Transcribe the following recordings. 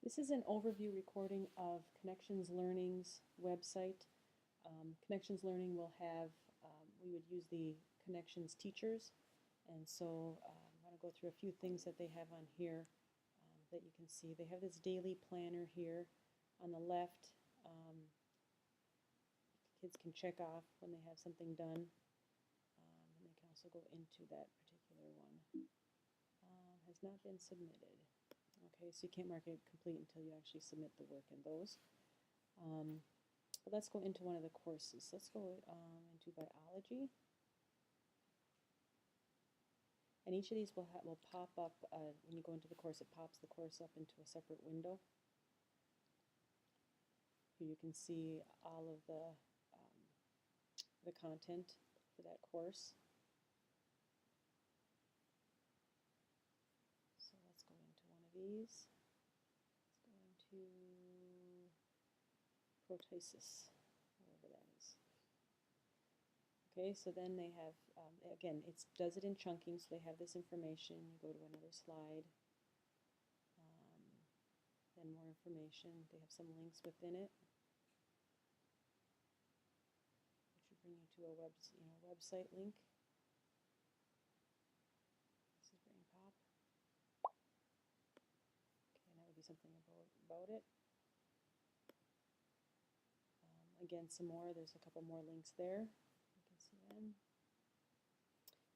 This is an overview recording of Connections Learning's website. Connections Learning will have, we would use the Connections teachers, and so I'm going to go through a few things that they have on here that you can see. They have this daily planner here on the left. Kids can check off when they have something done, and they can also go into that particular one. Has not been submitted. Okay, so you can't mark it complete until you actually submit the work in those. But let's go into one of the courses. Let's go into biology. And each of these will pop up, when you go into the course, it pops the course up into a separate window. Here you can see all of the content for that course. So let's go into one of these. Let's go into protesis, whatever that is. Okay, so then they have, again, it does it in chunking, so they have this information. You go to another slide, then more information. They have some links within it, which will bring you to a website link. This is BrainPop. Okay, and that would be something about it. Again, some more. There's a couple more links there. You can see them.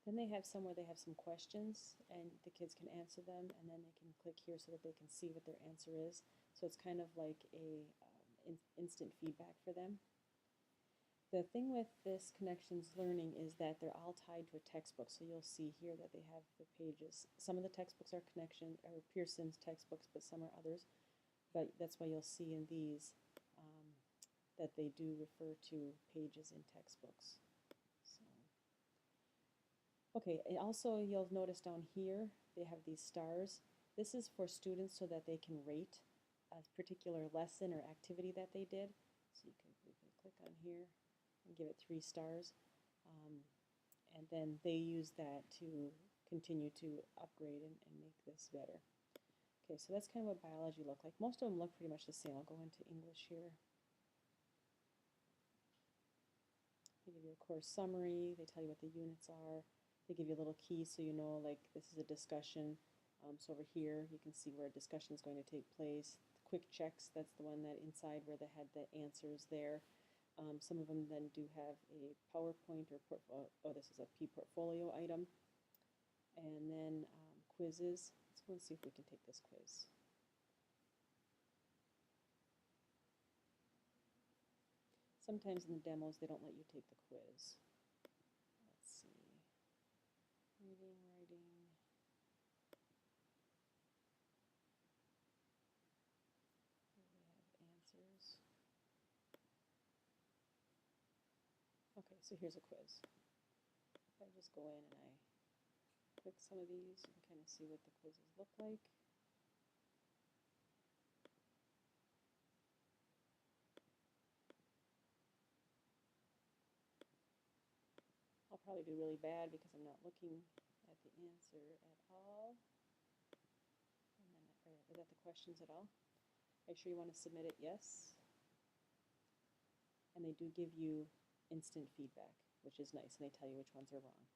Then they have some where they have some questions, and the kids can answer them, and then they can click here so that they can see what their answer is. So it's kind of like a instant feedback for them. The thing with this Connections Learning is that they're all tied to a textbook. So you'll see here that they have the pages. Some of the textbooks are Pearson's textbooks, but some are others. But that's why you'll see in these that they do refer to pages in textbooks. So, okay, and also you'll notice down here they have these stars. This is for students so that they can rate a particular lesson or activity that they did. So we can click on here and give it 3 stars. And then they use that to continue to upgrade and make this better. Okay, so that's kind of what biology looked like. Most of them look pretty much the same. I'll go into English here. They give you a course summary, they tell you what the units are, they give you a little key so you know, like, this is a discussion. So over here you can see where a discussion is going to take place. The quick checks, that's the one that inside where they had the answers there. Some of them then do have a PowerPoint or this is a P-portfolio item. And then quizzes. Let's go and see if we can take this quiz. Sometimes in the demos they don't let you take the quiz. Let's see. Reading, writing. Here we have answers. Okay, so here's a quiz. If I just go in and I click some of these, you can kind of see what the quizzes look like. I'll probably do really bad because I'm not looking at the answer at all. And then, or at the questions at all. Are you sure you want to submit it? Yes. And they do give you instant feedback, which is nice, and they tell you which ones are wrong.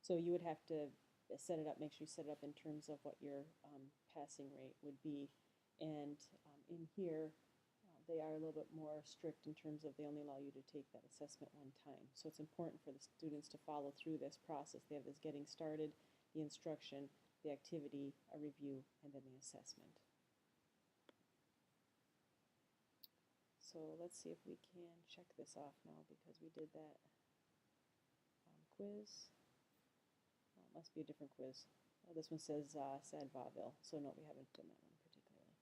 So you would have to set it up, make sure you set it up in terms of what your passing rate would be. And in here, they are a little bit more strict in terms of they only allow you to take that assessment one time. So it's important for the students to follow through this process. They have this getting started, the instruction, the activity, a review, and then the assessment. So let's see if we can check this off now because we did that quiz. Well, it must be a different quiz. Oh, this one says Sad Vaudeville, so no, we haven't done that one particularly.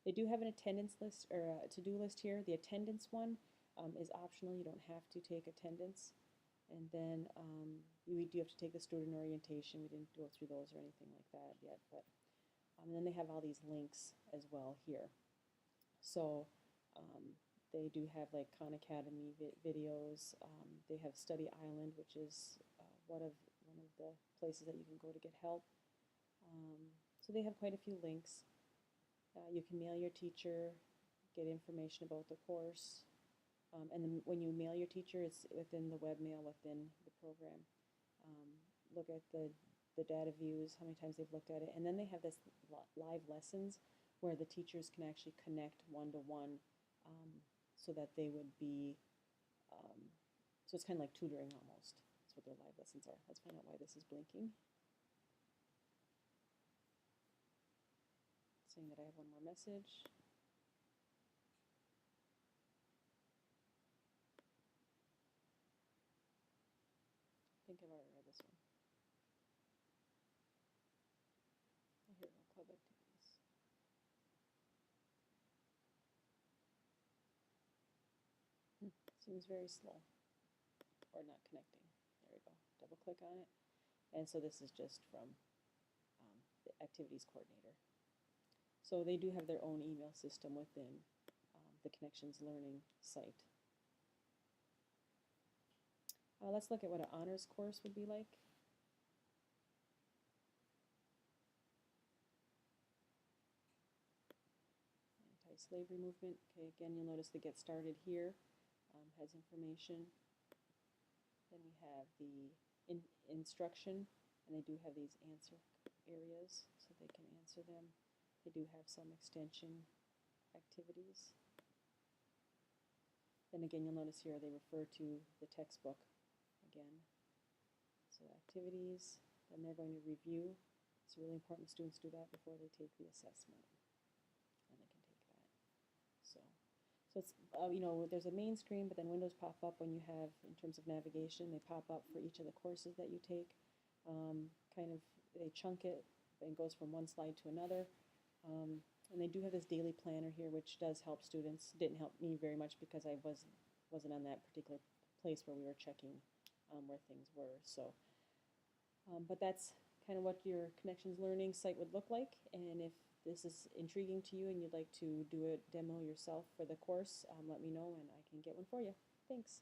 They do have an attendance list or a to-do list here. The attendance one is optional. You don't have to take attendance. And then we do have to take the student orientation. We didn't go through those or anything like that yet, but and then they have all these links as well here. So they do have like Khan Academy videos. They have Study Island, which is one of the places that you can go to get help. So they have quite a few links. You can mail your teacher, get information about the course, and then when you mail your teacher, it's within the webmail within the program. Look at the data views, how many times they've looked at it, and then they have this live lessons where the teachers can actually connect one-to-one, so that they would be, so it's kind of like tutoring almost. That's what their live lessons are. Let's find out why this is blinking. Saying that I have one more message. I think I've already read this one. Oh, here we go, club activities. Seems very slow, or not connecting. There we go, double click on it. And so this is just from the activities coordinator. So they do have their own email system within the Connections Learning site. Let's look at what an honors course would be like. Anti-slavery movement. Okay, again, you'll notice the Get Started here has information. Then we have the instruction, and they do have these answer areas, so they can answer them. They do have some extension activities. Then again, you'll notice here they refer to the textbook again. So activities, then they're going to review. It's really important students do that before they take the assessment, and they can take that. So it's, there's a main screen, but then windows pop up when you have, in terms of navigation, they pop up for each of the courses that you take. They chunk it, and it goes from one slide to another. And they do have this daily planner here, which does help students. Didn't help me very much because I wasn't on that particular place where we were checking where things were. So, but that's kind of what your Connections Learning site would look like. And if this is intriguing to you and you'd like to do a demo yourself for the course, let me know and I can get one for you. Thanks.